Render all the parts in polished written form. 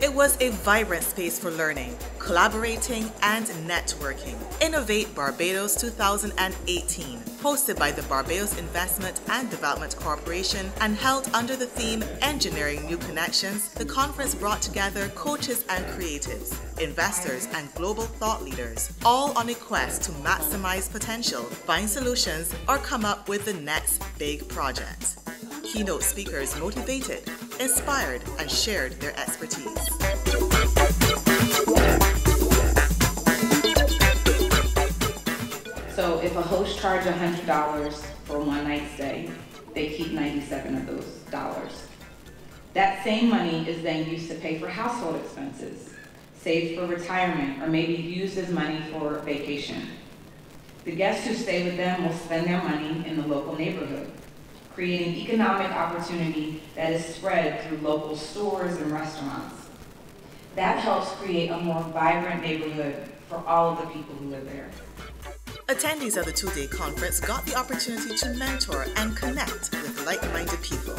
It was a vibrant space for learning, collaborating, and networking. Innovate Barbados 2018, hosted by the Barbados Investment and Development Corporation and held under the theme Engineering New Connections, the conference brought together coaches and creatives, investors, and global thought leaders, all on a quest to maximize potential, find solutions, or come up with the next big project. Keynote speakers motivated, inspired, and shared their expertise. So if a host charges $100 for one night stay, they keep 97 of those dollars. That same money is then used to pay for household expenses, saved for retirement, or maybe used as money for vacation. The guests who stay with them will spend their money in the local neighborhood, creating economic opportunity that is spread through local stores and restaurants. That helps create a more vibrant neighborhood for all of the people who live there. Attendees of the two-day conference got the opportunity to mentor and connect with like-minded people.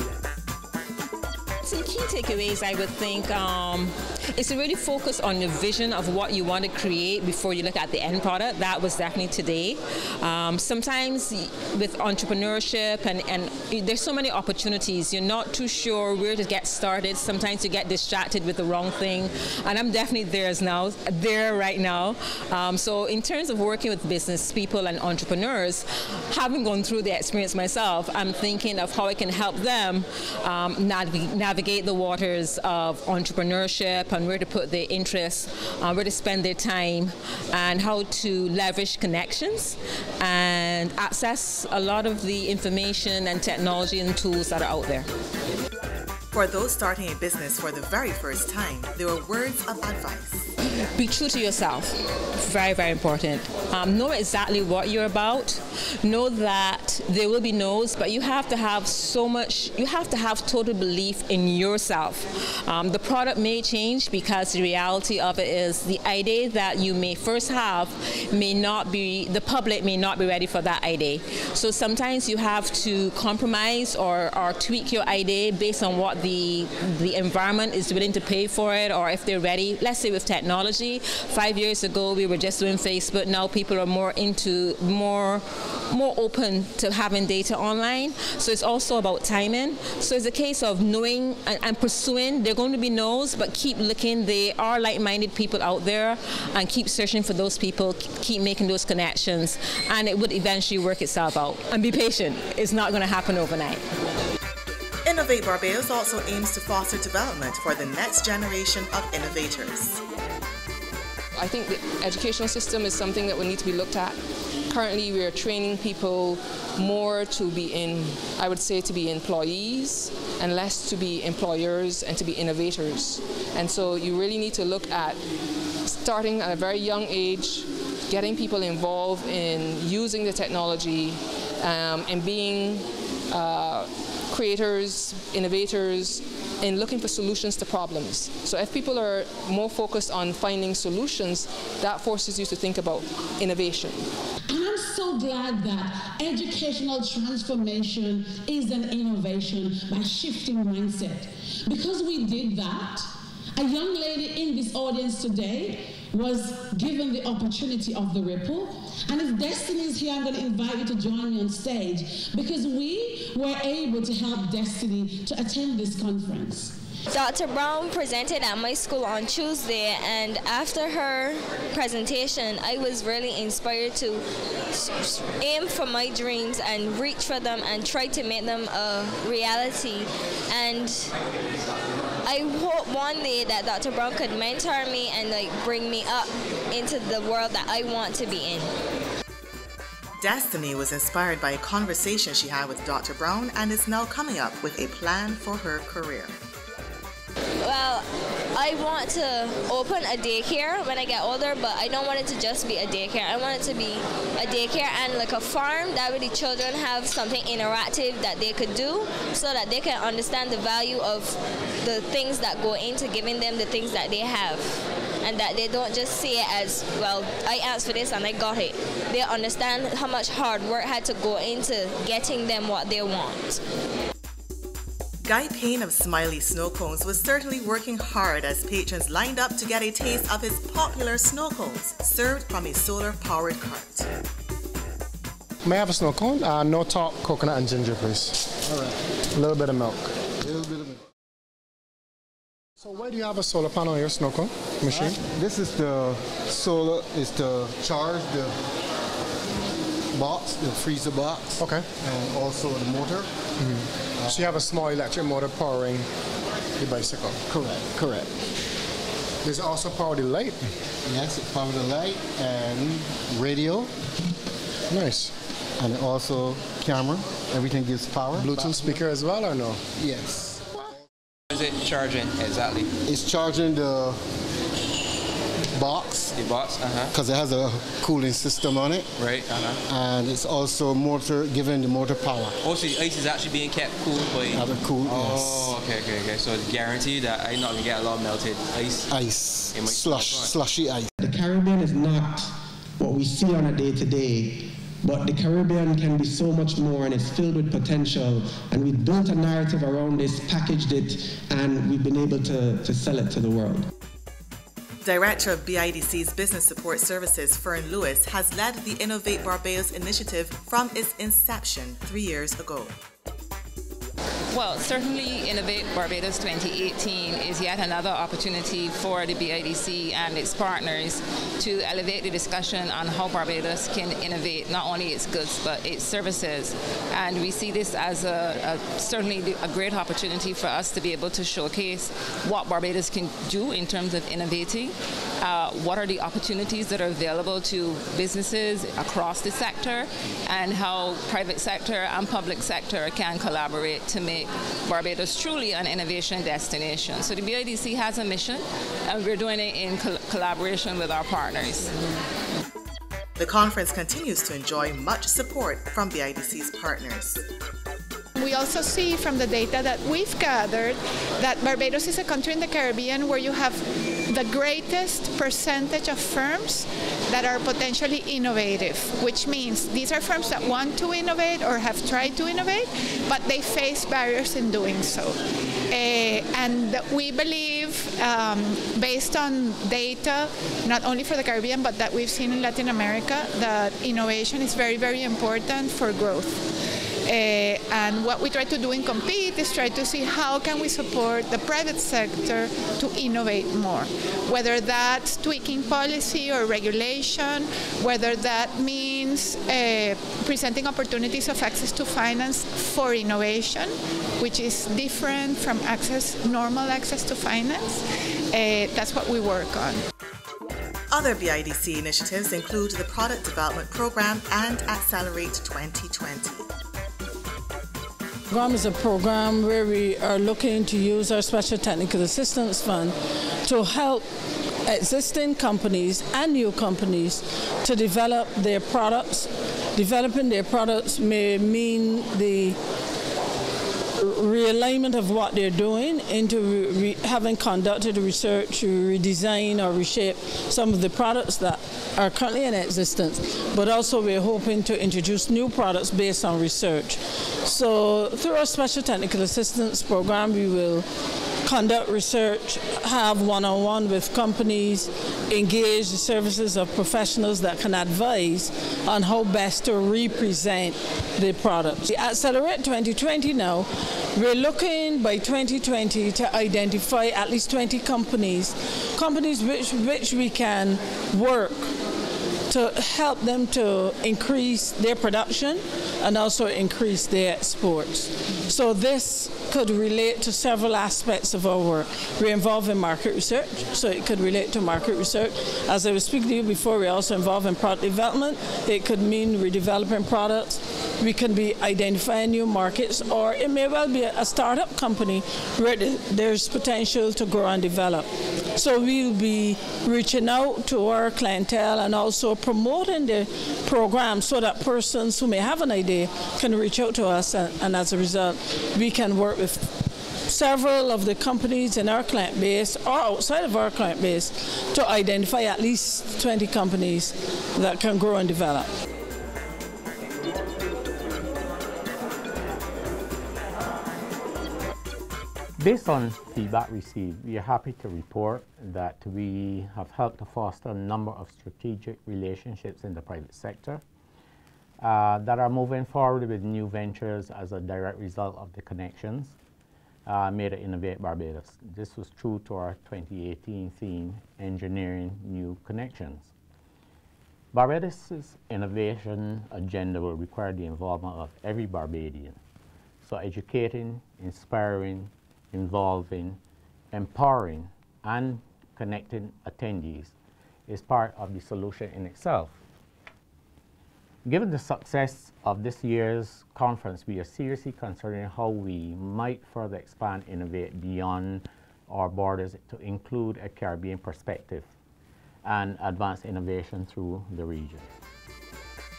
Some key takeaways, I would think, is to really focus on the vision of what you want to create before you look at the end product. That was definitely today. Sometimes with entrepreneurship and there's so many opportunities, you're not too sure where to get started. Sometimes you get distracted with the wrong thing, and I'm definitely there right now. So in terms of working with business people and entrepreneurs, having gone through the experience myself, I'm thinking of how I can help them navigate the waters of entrepreneurship and where to put their interests, where to spend their time, and how to leverage connections and access a lot of the information and technology and tools that are out there. For those starting a business for the very first time, there were words of advice. Be true to yourself. Very, very important. Know exactly what you're about. Know that there will be no's, but you have to have total belief in yourself. The product may change because the reality of it is the idea that you may first have the public may not be ready for that idea. So sometimes you have to compromise or tweak your idea based on what the environment is willing to pay for it, or if they're ready. Let's say with technology, 5 years ago we were just doing Facebook. Now people are more open to having data online. So it's also about timing. So it's a case of knowing and pursuing. There are going to be no's, but keep looking. There are like-minded people out there, and keep searching for those people. Keep making those connections, and it would eventually work itself out. And be patient. It's not going to happen overnight. Innovate Barbados also aims to foster development for the next generation of innovators. I think the educational system is something that will need to be looked at. Currently, we are training people more to be employees and less to be employers and to be innovators. And so you really need to look at starting at a very young age, getting people involved in using the technology and being creators, innovators, in looking for solutions to problems. So if people are more focused on finding solutions, that forces you to think about innovation. And I'm so glad that educational transformation is an innovation by shifting mindset. Because we did that, a young lady in this audience today was given the opportunity of the ripple. And if Destiny is here, I'm going to invite you to join me on stage, because we were able to help Destiny to attend this conference. Dr. Brown presented at my school on Tuesday, and after her presentation, I was really inspired to aim for my dreams and reach for them and try to make them a reality. And I hope one day that Dr. Brown could mentor me and bring me up into the world that I want to be in. Destiny was inspired by a conversation she had with Dr. Brown and is now coming up with a plan for her career. Well, I want to open a daycare when I get older, but I don't want it to just be a daycare. I want it to be a daycare and like a farm, that way the children have something interactive that they could do so that they can understand the value of the things that go into giving them the things that they have. And that they don't just see it as, well, I asked for this and I got it. They understand how much hard work had to go into getting them what they want. Guy Payne of Smiley Snow Cones was certainly working hard as patrons lined up to get a taste of his popular snow cones, served from a solar-powered cart. May I have a snow cone? No top, coconut and ginger, please. All right. A little bit of milk. A little bit of milk. So why do you have a solar panel on your snow cone machine? This is the solar, is to charge the box, the freezer box. Okay. And also the motor. So you have a small electric motor powering the bicycle? Correct. Does it also power the light? Yes, it powers the light and radio. Nice. And also camera. Everything gives power. Bluetooth speaker as well or no? Yes. Is it charging exactly? It's charging the box. The box, because it has a cooling system on it. Right, And it's also motor, giving the motor power. Oh, so the ice is actually being kept cool by... Cool, oh, yes. Okay. So it's guaranteed that I'm not going to get a lot of melted ice? Ice. Slushy ice. The Caribbean is not what we see on a day-to-day, but the Caribbean can be so much more, and it's filled with potential. And we've built a narrative around this, packaged it, and we've been able to sell it to the world. Director of BIDC's Business Support Services, Fern Lewis, has led the Innovate Barbados initiative from its inception 3 years ago. Well, certainly Innovate Barbados 2018 is yet another opportunity for the BIDC and its partners to elevate the discussion on how Barbados can innovate not only its goods but its services. And we see this as certainly a great opportunity for us to be able to showcase what Barbados can do in terms of innovating, what are the opportunities that are available to businesses across the sector, and how private sector and public sector can collaborate to make Barbados truly an innovation destination. So the BIDC has a mission, and we're doing it in collaboration with our partners. The conference continues to enjoy much support from BIDC's partners. We also see from the data that we've gathered that Barbados is a country in the Caribbean where you have the greatest percentage of firms that are potentially innovative, which means these are firms that want to innovate or have tried to innovate, but they face barriers in doing so. And we believe, based on data, not only for the Caribbean, but that we've seen in Latin America, that innovation is very, very important for growth. And what we try to do in Compete is try to see how can we support the private sector to innovate more, whether that's tweaking policy or regulation, whether that means presenting opportunities of access to finance for innovation, which is different from normal access to finance. That's what we work on. Other BIDC initiatives include the Product Development Program and Accelerate 2020. The program is a program where we are looking to use our Special Technical Assistance Fund to help existing companies and new companies to develop their products. Developing their products may mean the realignment of what they're doing into having conducted research to redesign or reshape some of the products that are currently in existence, but also we're hoping to introduce new products based on research. So through our Special Technical Assistance Program, we will conduct research, have one-on-one with companies, engage the services of professionals that can advise on how best to represent the products. The Accelerate 2020 now, we're looking by 2020 to identify at least 20 companies which we can work to help them to increase their production and also increase their exports. So this could relate to several aspects of our work. We're involved in market research, so it could relate to market research. As I was speaking to you before, we're also involved in product development. It could mean we're developing products. We can be identifying new markets, or it may well be a startup company where there's potential to grow and develop. So we'll be reaching out to our clientele and also promoting the program so that persons who may have an idea can reach out to us, and as a result, we can work with several of the companies in our client base or outside of our client base to identify at least 20 companies that can grow and develop. Based on feedback received, we are happy to report that we have helped to foster a number of strategic relationships in the private sector that are moving forward with new ventures as a direct result of the connections made at Innovate Barbados. This was true to our 2018 theme, Engineering New Connections. Barbados' innovation agenda will require the involvement of every Barbadian. So educating, inspiring, involving, empowering, and connecting attendees is part of the solution in itself. Given the success of this year's conference, we are seriously considering how we might further expand Innovate beyond our borders to include a Caribbean perspective and advance innovation through the region.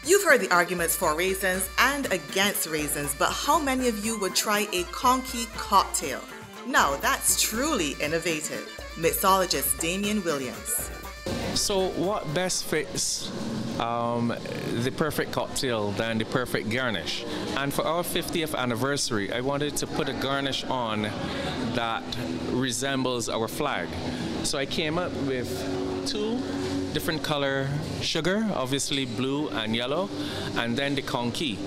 You've heard the arguments for raisins and against raisins, but how many of you would try a conky cocktail? Now that's truly innovative. Mixologist Damian Williams. So what best fits the perfect cocktail than the perfect garnish? And for our 50th anniversary, I wanted to put a garnish on that resembles our flag. So I came up with 2 different color sugar, obviously blue and yellow, and then the conky.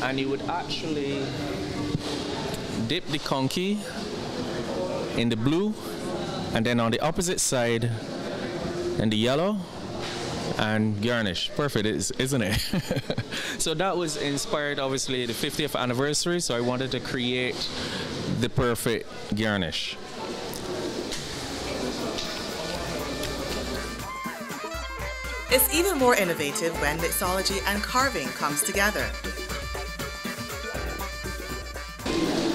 And you would actually dip the conky in the blue, and then on the opposite side in the yellow, and garnish. Perfect, isn't it? So that was inspired, obviously, the 50th anniversary, so I wanted to create the perfect garnish. It's even more innovative when mixology and carving comes together.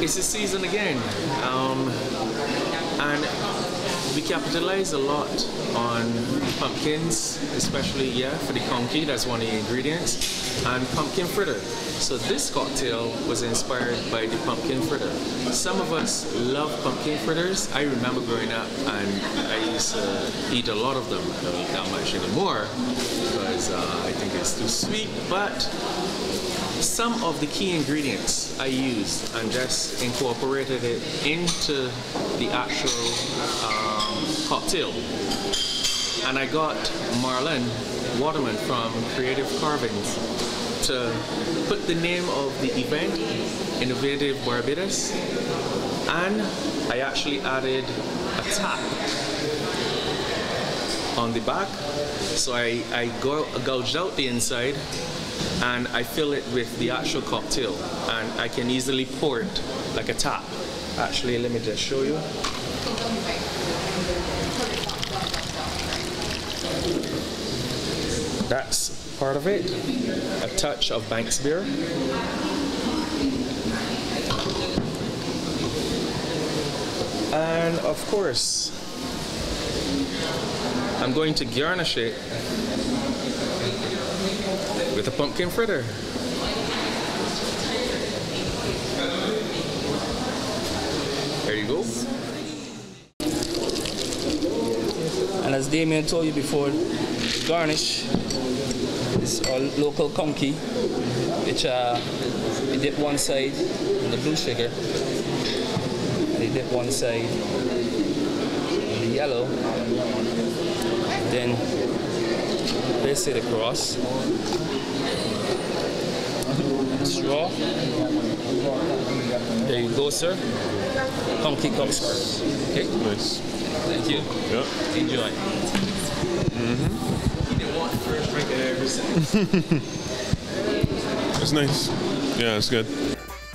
It's a season again, and we capitalize a lot on pumpkins, especially for the conky, that's one of the ingredients, and pumpkin fritter. So this cocktail was inspired by the pumpkin fritter. Some of us love pumpkin fritters. I remember growing up and I used to eat a lot of them. I don't eat that much anymore because I think it's too sweet, but some of the key ingredients I used and just incorporated it into the actual cocktail. And I got Marlon Waterman from Creative Carvings to put the name of the event, Innovate Barbados, and I actually added a tap on the back. So I gouged out the inside and I fill it with the actual cocktail, and I can easily pour it like a tap. Actually, let me just show you. That's part of it. A touch of Banks beer. And of course, I'm going to garnish it with a pumpkin fritter. There you go. And as Damien told you before, garnish is our local conky, which you dip one side in the blue sugar, and you dip one side in the yellow, then place it across, and straw. There you go, sir. Conky cocktail. Okay? Nice. Thank you. Yeah. Enjoy. First drink I ever seen. It's nice. Yeah, it's good.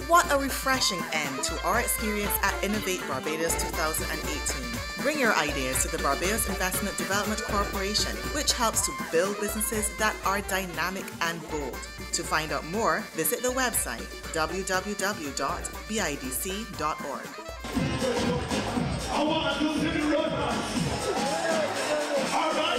What a refreshing end to our experience at Innovate Barbados 2018. Bring your ideas to the Barbados Investment Development Corporation, which helps to build businesses that are dynamic and bold. To find out more, visit the website www.bidc.org. I want to do the road. All right.